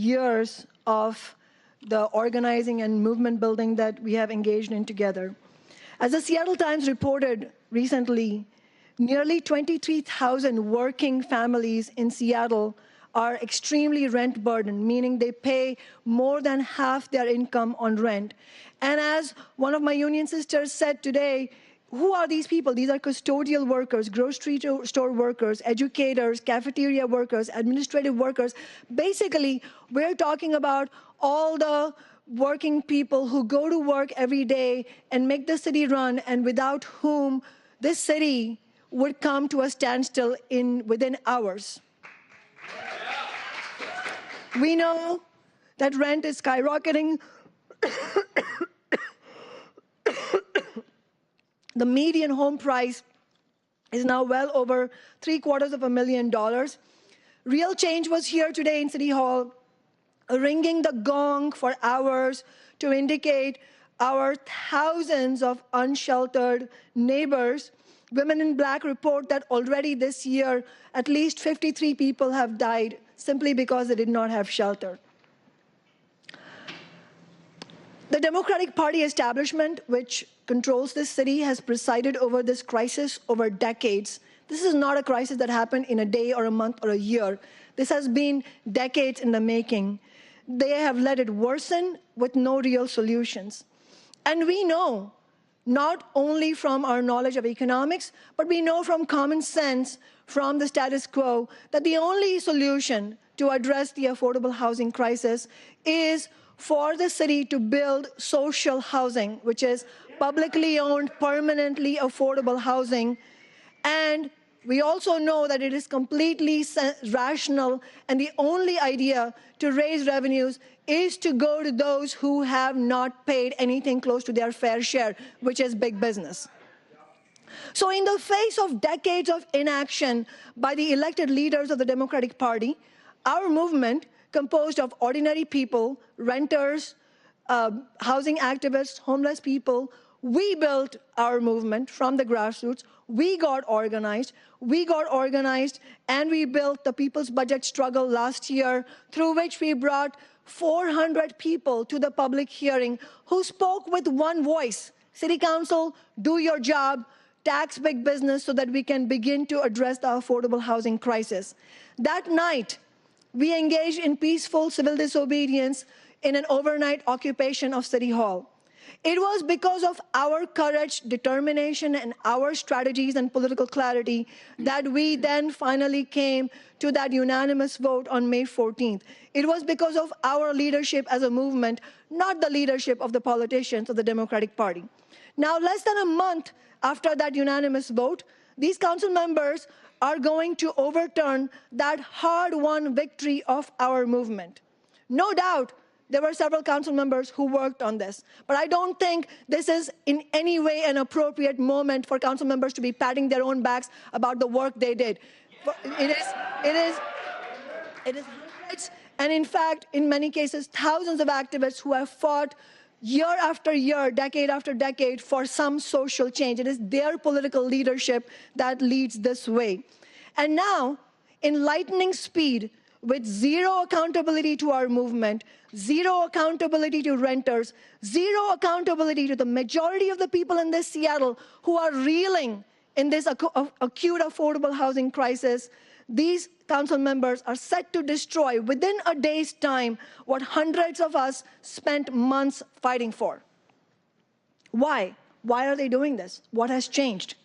years of the organizing and movement building that we have engaged in together. As the Seattle Times reported recently, nearly 23,000 working families in Seattle are extremely rent burdened, meaning they pay more than half their income on rent. And as one of my union sisters said today, who are these people? These are custodial workers, grocery store workers, educators, cafeteria workers, administrative workers. Basically, we're talking about all the working people who go to work every day and make the city run, and without whom this city would come to a standstill within hours. We know that rent is skyrocketing. The median home price is now well over $750,000. Real change was here today in City Hall, ringing the gong for hours to indicate our thousands of unsheltered neighbors. Women in Black report that already this year, at least 53 people have died simply because they did not have shelter. The Democratic Party establishment, which controls this city, has presided over this crisis over decades. This is not a crisis that happened in a day or a month or a year. This has been decades in the making. They have let it worsen with no real solutions. And we know, not only from our knowledge of economics, but we know from common sense, from the status quo, that the only solution to address the affordable housing crisis is for the city to build social housing, which is publicly owned, permanently affordable housing. And we also know that it is completely rational, and the only idea to raise revenues is to go to those who have not paid anything close to their fair share, which is big business. So in the face of decades of inaction by the elected leaders of the Democratic Party, our movement, composed of ordinary people, renters, housing activists, homeless people, we built our movement from the grassroots. We got organized, and we built the People's Budget Struggle last year, through which we brought 400 people to the public hearing who spoke with one voice. City Council, do your job, tax big business so that we can begin to address the affordable housing crisis. That night, we engaged in peaceful civil disobedience in an overnight occupation of City Hall. It was because of our courage, determination, and our strategies and political clarity that we then finally came to that unanimous vote on May 14th. It was because of our leadership as a movement, not the leadership of the politicians of the Democratic Party. Now, less than a month after that unanimous vote, these council members are going to overturn that hard-won victory of our movement. No doubt, there were several council members who worked on this, but I don't think this is in any way an appropriate moment for council members to be patting their own backs about the work they did. It is hundreds, and in fact, in many cases, thousands of activists who have fought year after year, decade after decade, for some social change. It is their political leadership that leads this way. And now, in lightning speed, with zero accountability to our movement, zero accountability to renters, zero accountability to the majority of the people in this Seattle who are reeling in this acute affordable housing crisis, these council members are set to destroy within a day's time what hundreds of us spent months fighting for. Why? Why are they doing this? What has changed?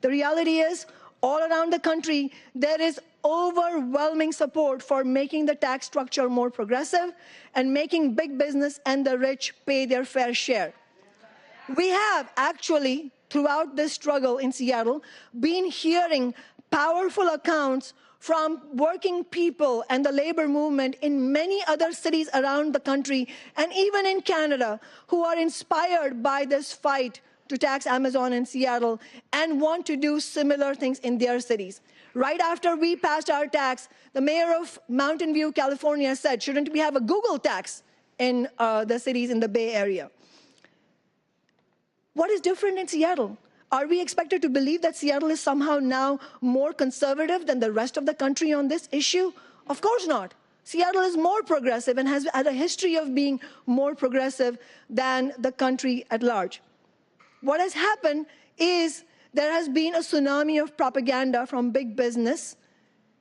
The reality is, all around the country, there is overwhelming support for making the tax structure more progressive and making big business and the rich pay their fair share. We have actually, throughout this struggle in Seattle, been hearing powerful accounts from working people and the labor movement in many other cities around the country, and even in Canada, who are inspired by this fight to tax Amazon in Seattle and want to do similar things in their cities. Right after we passed our tax, the mayor of Mountain View, California said, shouldn't we have a Google tax in the cities in the Bay Area? What is different in Seattle? Are we expected to believe that Seattle is somehow now more conservative than the rest of the country on this issue? Of course not. Seattle is more progressive and has had a history of being more progressive than the country at large. What has happened is there has been a tsunami of propaganda from big business,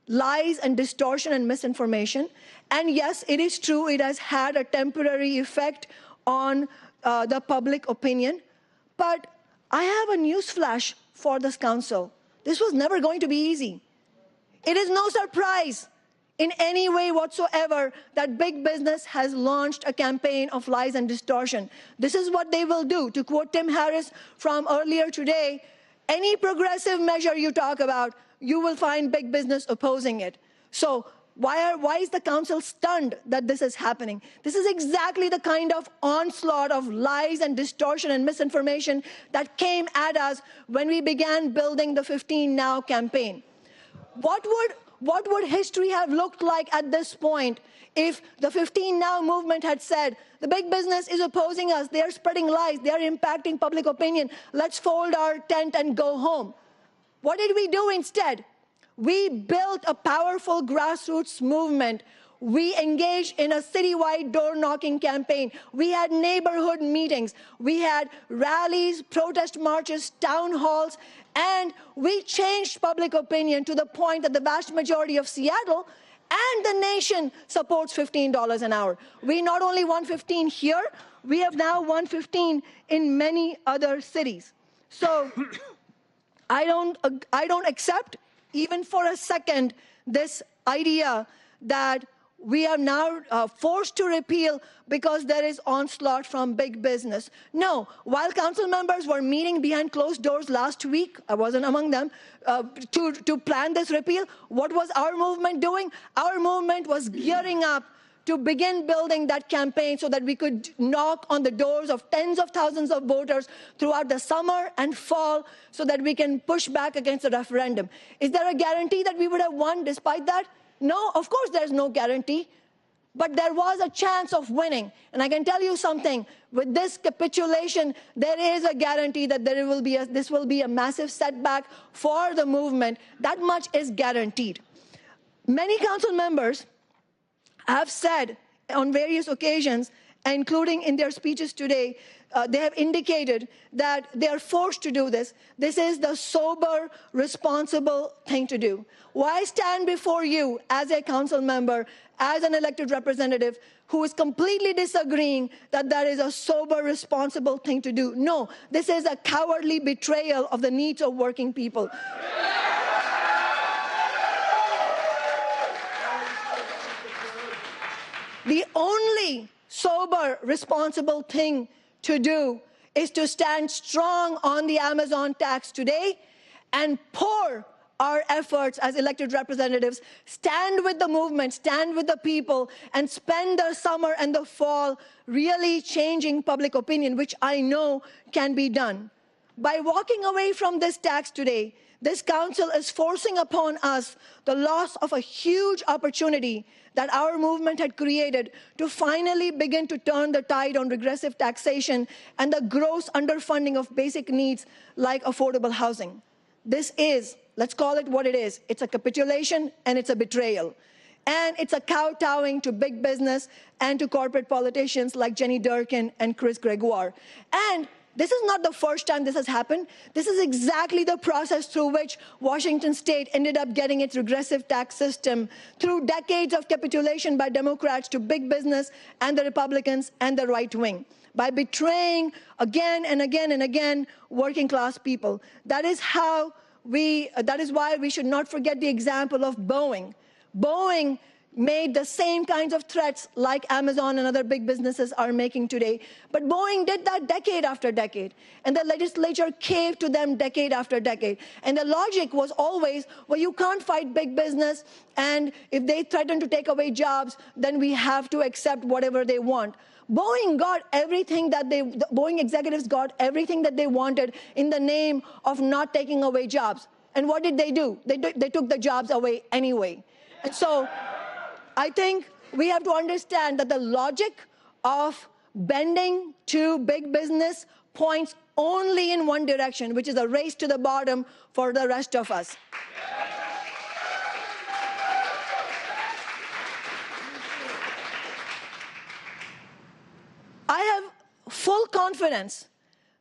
lies and distortion and misinformation. And yes, it is true, it has had a temporary effect on the public opinion. But I have a news flash for this council. This was never going to be easy. It is no surprise in any way whatsoever that big business has launched a campaign of lies and distortion. This is what they will do. To quote Tim Harris from earlier today, any progressive measure you talk about, you will find big business opposing it. So why is the council stunned that this is happening? This is exactly the kind of onslaught of lies and distortion and misinformation that came at us when we began building the 15 Now campaign. What would history have looked like at this point if the 15 Now movement had said, the big business is opposing us, they're spreading lies, they're impacting public opinion, let's fold our tent and go home? What did we do instead? We built a powerful grassroots movement. We engaged in a citywide door-knocking campaign. We had neighborhood meetings. We had rallies, protest marches, town halls, and we changed public opinion to the point that the vast majority of Seattle and the nation supports $15 an hour. We not only won 15 here, we have now won 15 in many other cities. So I don't accept, even for a second, this idea that we are now forced to repeal because there is onslaught from big business. No, while council members were meeting behind closed doors last week, I wasn't among them, to plan this repeal, what was our movement doing? Our movement was gearing up to begin building that campaign so that we could knock on the doors of tens of thousands of voters throughout the summer and fall so that we can push back against the referendum. Is there a guarantee that we would have won despite that? No, of course there's no guarantee. But there was a chance of winning. And I can tell you something, with this capitulation, there is a guarantee that this will be a massive setback for the movement. That much is guaranteed. Many council members have said on various occasions, including in their speeches today, they have indicated that they are forced to do this. This is the sober, responsible thing to do. Why stand before you as a council member, as an elected representative, who is completely disagreeing that that is a sober, responsible thing to do? No, this is a cowardly betrayal of the needs of working people. The only sober, responsible thing to do is to stand strong on the Amazon tax today and pour our efforts as elected representatives, stand with the movement, stand with the people, and spend the summer and the fall really changing public opinion, which I know can be done. By walking away from this tax today, this council is forcing upon us the loss of a huge opportunity that our movement had created to finally begin to turn the tide on regressive taxation and the gross underfunding of basic needs like affordable housing. This is, let's call it what it is. It's a capitulation and it's a betrayal. And it's a kowtowing to big business and to corporate politicians like Jenny Durkin and Chris Gregoire. And this is not the first time this has happened. This is exactly the process through which Washington State ended up getting its regressive tax system, through decades of capitulation by Democrats to big business and the Republicans and the right wing, by betraying again and again and again working class people. That is why we should not forget the example of Boeing. Boeing made the same kinds of threats like Amazon and other big businesses are making today. But Boeing did that decade after decade, and the legislature caved to them decade after decade. And the logic was always, well, you can't fight big business, and if they threaten to take away jobs, then we have to accept whatever they want. Boeing executives got everything that they wanted in the name of not taking away jobs. And what did they do? They took the jobs away anyway. And so I think we have to understand that the logic of bending to big business points only in one direction, which is a race to the bottom for the rest of us. full confidence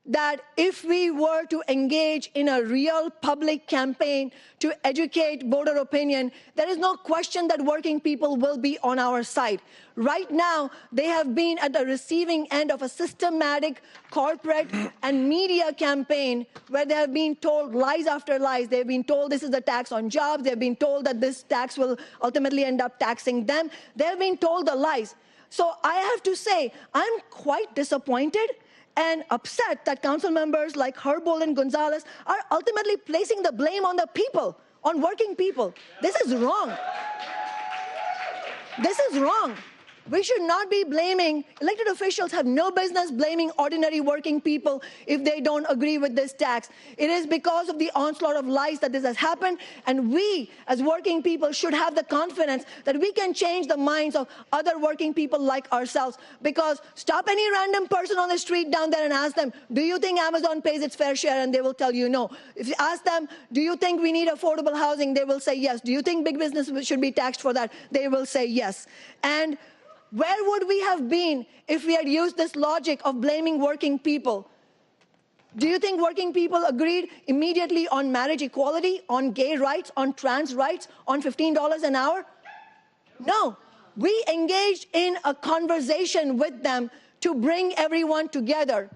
that if we were to engage in a real public campaign to educate voter opinion, there is no question that working people will be on our side. Right now, they have been at the receiving end of a systematic corporate and media campaign where they have been told lies after lies. They've been told this is a tax on jobs. They've been told that this tax will ultimately end up taxing them. They've been told the lies. So I have to say, I'm quite disappointed and upset that council members like Herbold and Gonzalez are ultimately placing the blame on the people, on working people. This is wrong. This is wrong. We should not be blaming, elected officials have no business blaming ordinary working people if they don't agree with this tax. It is because of the onslaught of lies that this has happened, and we as working people should have the confidence that we can change the minds of other working people like ourselves. Because stop any random person on the street down there and ask them, do you think Amazon pays its fair share? And they will tell you no. If you ask them, do you think we need affordable housing? They will say yes. Do you think big business should be taxed for that? They will say yes. And where would we have been if we had used this logic of blaming working people? Do you think working people agreed immediately on marriage equality, on gay rights, on trans rights, on $15 an hour? No. We engaged in a conversation with them to bring everyone together.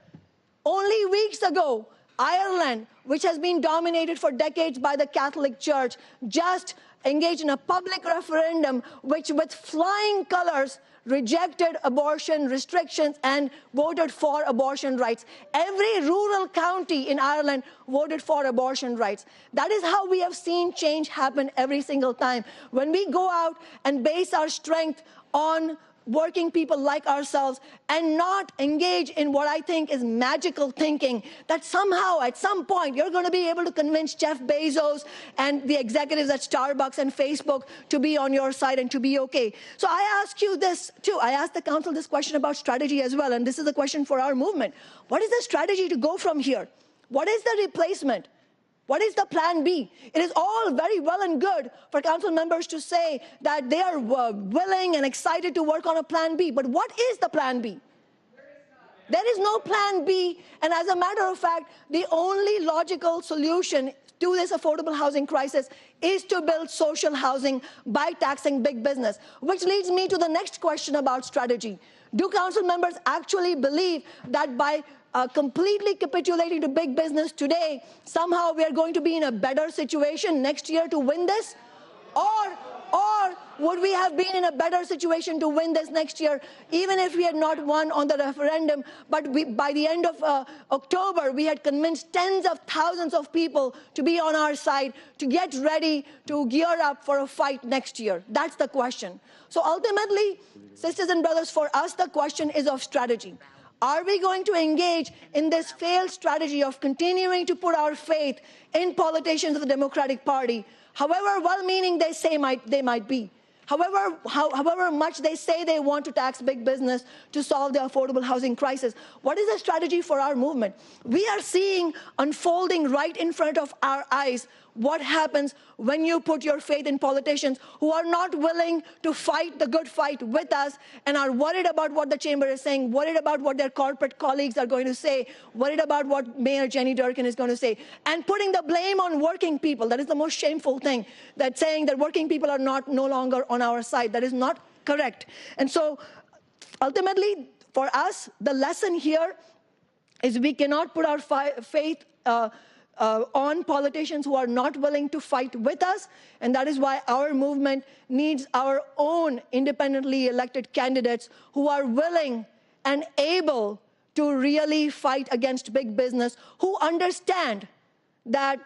Only weeks ago, Ireland, which has been dominated for decades by the Catholic Church, just engaged in a public referendum which, with flying colors, rejected abortion restrictions and voted for abortion rights. Every rural county in Ireland voted for abortion rights. That is how we have seen change happen every single time. When we go out and base our strength on working people like ourselves and not engage in what I think is magical thinking that somehow at some point you're going to be able to convince Jeff Bezos and the executives at Starbucks and Facebook to be on your side and to be okay. So I ask you this too. I asked the council this question about strategy as well, and this is a question for our movement. What is the strategy to go from here? What is the replacement? What is the plan B? It is all very well and good for council members to say that they are willing and excited to work on a plan B. But what is the plan B? There is no plan B. And as a matter of fact, the only logical solution to this affordable housing crisis is to build social housing by taxing big business. Which leads me to the next question about strategy. Do council members actually believe that by completely capitulating to big business today, somehow we are going to be in a better situation next year to win this? Or would we have been in a better situation to win this next year, even if we had not won on the referendum, but by the end of October, we had convinced tens of thousands of people to be on our side, to get ready, to gear up for a fight next year? That's the question. So ultimately, sisters and brothers, for us, the question is of strategy. Are we going to engage in this failed strategy of continuing to put our faith in politicians of the Democratic Party, however well-meaning they say they might be, however much they say they want to tax big business to solve the affordable housing crisis? What is the strategy for our movement? We are seeing unfolding right in front of our eyes what happens when you put your faith in politicians who are not willing to fight the good fight with us and are worried about what the chamber is saying, worried about what their corporate colleagues are going to say, worried about what Mayor Jenny Durkan is going to say, and putting the blame on working people. That is the most shameful thing, that saying that working people are no longer on our side. That is not correct. And so ultimately, for us, the lesson here is we cannot put our faith on politicians who are not willing to fight with us, and that is why our movement needs our own independently elected candidates who are willing and able to really fight against big business, who understand that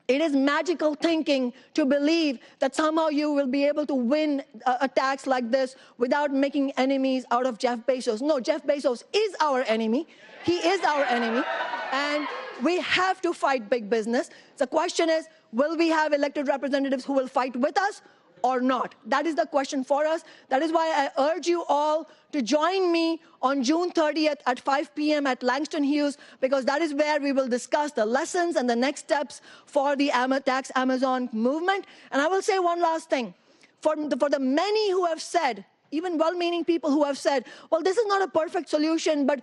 it is magical thinking to believe that somehow you will be able to win a tax like this without making enemies out of Jeff Bezos. No, Jeff Bezos is our enemy. He is our enemy. And we have to fight big business. The question is, will we have elected representatives who will fight with us or not? That is the question for us. That is why I urge you all to join me on June 30th at 5 p.m. at Langston Hughes, because that is where we will discuss the lessons and the next steps for the Tax Amazon movement. And I will say one last thing. For the many who have said, even well-meaning people who have said, well, this is not a perfect solution, but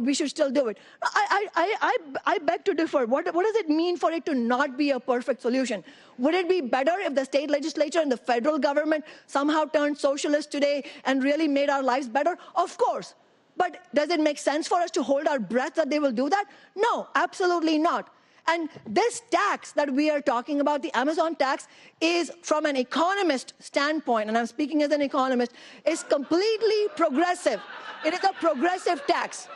we should still do it. I beg to differ. What does it mean for it to not be a perfect solution? Would it be better if the state legislature and the federal government somehow turned socialist today and really made our lives better? Of course. But does it make sense for us to hold our breath that they will do that? No, absolutely not. And this tax that we are talking about, the Amazon tax, is from an economist standpoint, and I'm speaking as an economist, is completely progressive. It is a progressive tax.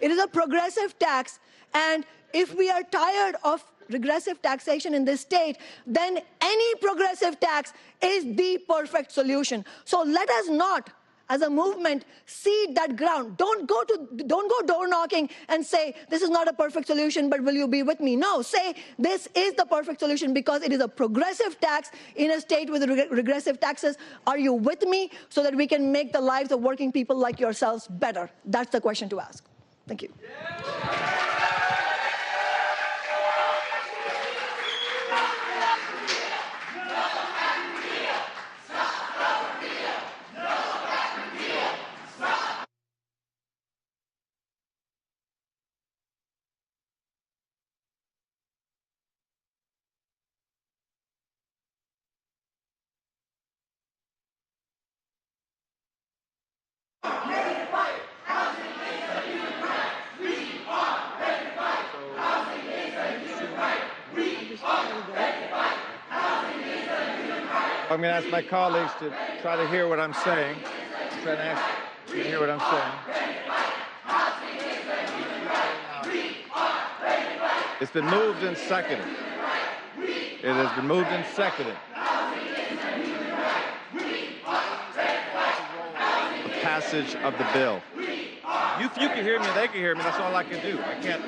It is a progressive tax, and if we are tired of regressive taxation in this state, then any progressive tax is the perfect solution. So let us not, as a movement, cede that ground. Don't go door knocking and say, this is not a perfect solution, but will you be with me? No, say, this is the perfect solution because it is a progressive tax in a state with regressive taxes. Are you with me so that we can make the lives of working people like yourselves better? That's the question to ask. Thank you. I'm going to ask my colleagues to try to hear what I'm saying. Try to ask to hear what I'm saying. It's been moved and seconded. It has been moved and seconded. The passage of the bill. You can hear me, they can hear me. That's all I can do. I can't.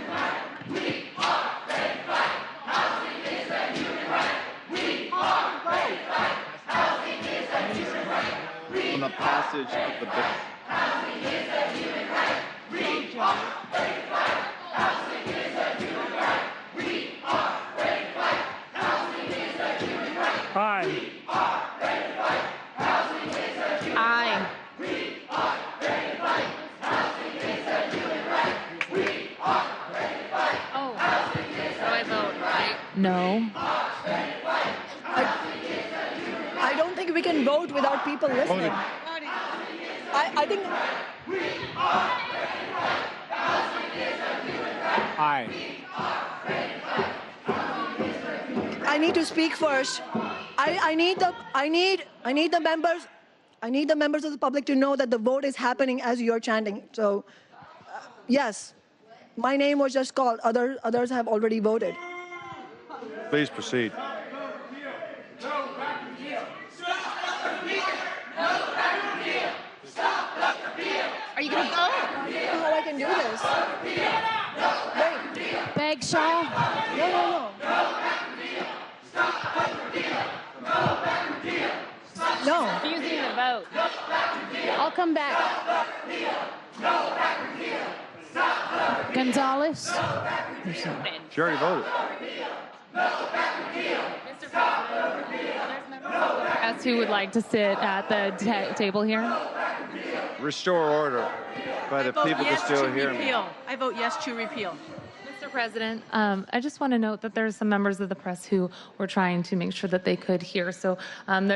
On the passage of the bill. Aye. Aye. Oh, so I vote, right? No. I don't think we can vote without people listening. I think. Aye. I need to speak first. I need the members of the public to know that the vote is happening as you're chanting. So, yes, my name was just called. Others have already voted. Please proceed. Are you going to go? I don't know how I can do this. Wait. Beg, Shaw? No. No. Confusing the vote. I'll come back. Gonzalez? She already voted. Mr. President, there's members of the press who would like to sit at the table here. Restore order. But if people can still hear me. I vote yes to repeal. Mr. President, I just want to note that there are some members of the press who were trying to make sure that they could hear. So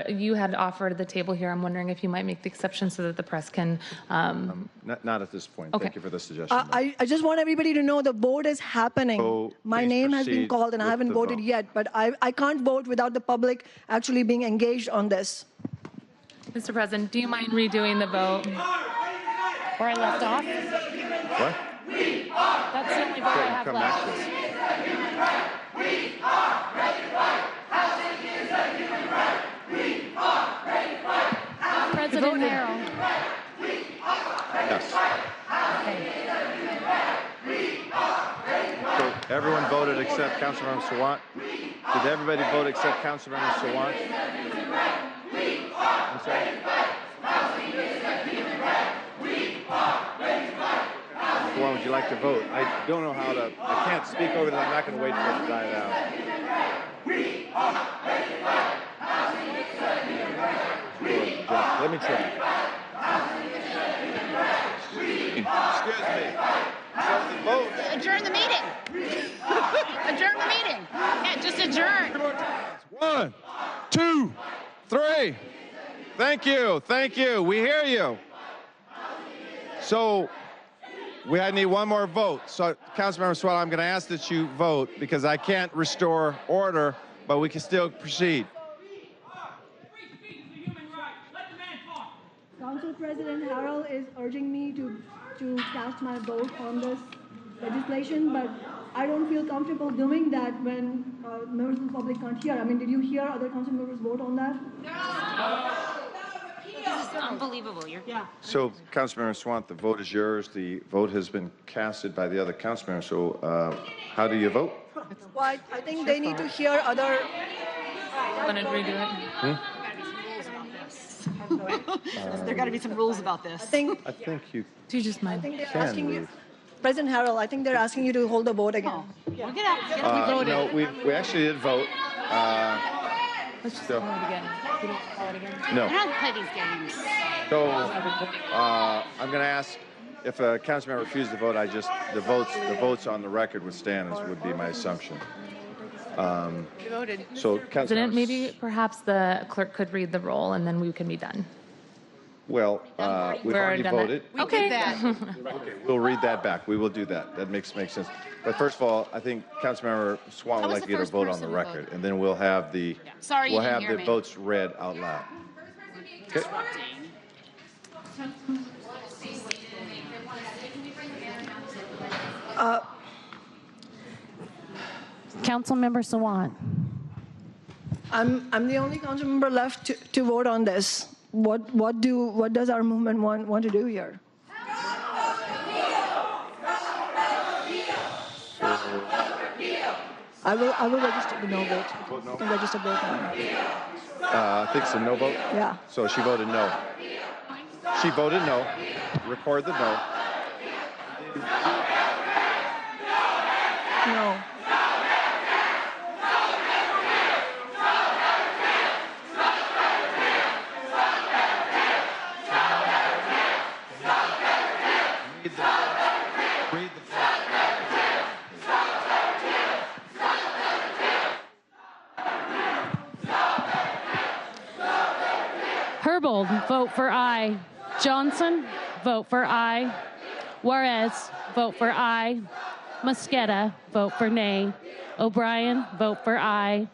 you had offered the table here. I'm wondering if you might make the exception so that the press can. Not at this point. Okay. Thank you for the suggestion. I just want everybody to know the vote is happening. So my please name has been proceed called and I with haven't the voted vote. yet, but I can't vote without the public actually being engaged on this. Mr. President, do you mind redoing the vote? Where I left off? What? That's the only vote I have Come left. back to it. President Harrell. Yes. So everyone voted except Councilmember Sawant. Did everybody vote except Councilmember Sawant? I'm sorry? Sawant, would you like to vote? I don't know how to. I can't speak over that. I'm not going to wait for it to die down. Jeff. Let me try. Excuse me. So the vote. Adjourn the meeting. Adjourn the meeting. Yeah, just adjourn. 1, 2, 3. Thank you. Thank you. We hear you. So I need one more vote. So, Councilmember Swallow, I'm going to ask that you vote because I can't restore order, but we can still proceed. Council President Harrell is urging me to cast my vote on this legislation, but I don't feel comfortable doing that when members of the public can't hear. I mean, did you hear other council members vote on that? This is unbelievable. So, Councilmember Swant, the vote is yours. The vote has been casted by the other council members. So, how do you vote? Well, I think they need to hear other. Want to redo it? There got to be some rules about this. I think you Do you just mind? they're can asking you, leave. President Harrell. I think they're asking you to hold the vote again. Well, get out. No, we actually did vote. Let's just So- call it again. We don't call it again. No. I don't play these games. So, I'm going to ask if a council member refuses to vote. The votes on the record would stand, as would be my assumption. You voted. So, President, maybe perhaps the clerk could read the roll and then we can be done. Well, we've We're already done it. voted. We did that. Okay, we'll read that back. We will do that. That makes sense. But first of all, I think Councilmember Swan would was like the to get a first vote on person the who record, voted? and then we'll have the Sorry, you we'll didn't have hear the me. votes read out loud. Okay. Councilmember Sawant. I'm the only council member left to vote on this. What does our movement want to do here? I will register the no vote. You can register both now. I think it's a no vote. Yeah. So she voted no. She voted no. Record the no. No. Read the Herbold, vote for aye. Johnson, vote for aye. Juarez, vote for aye. Mosqueda, vote for nay. O'Brien, vote for aye.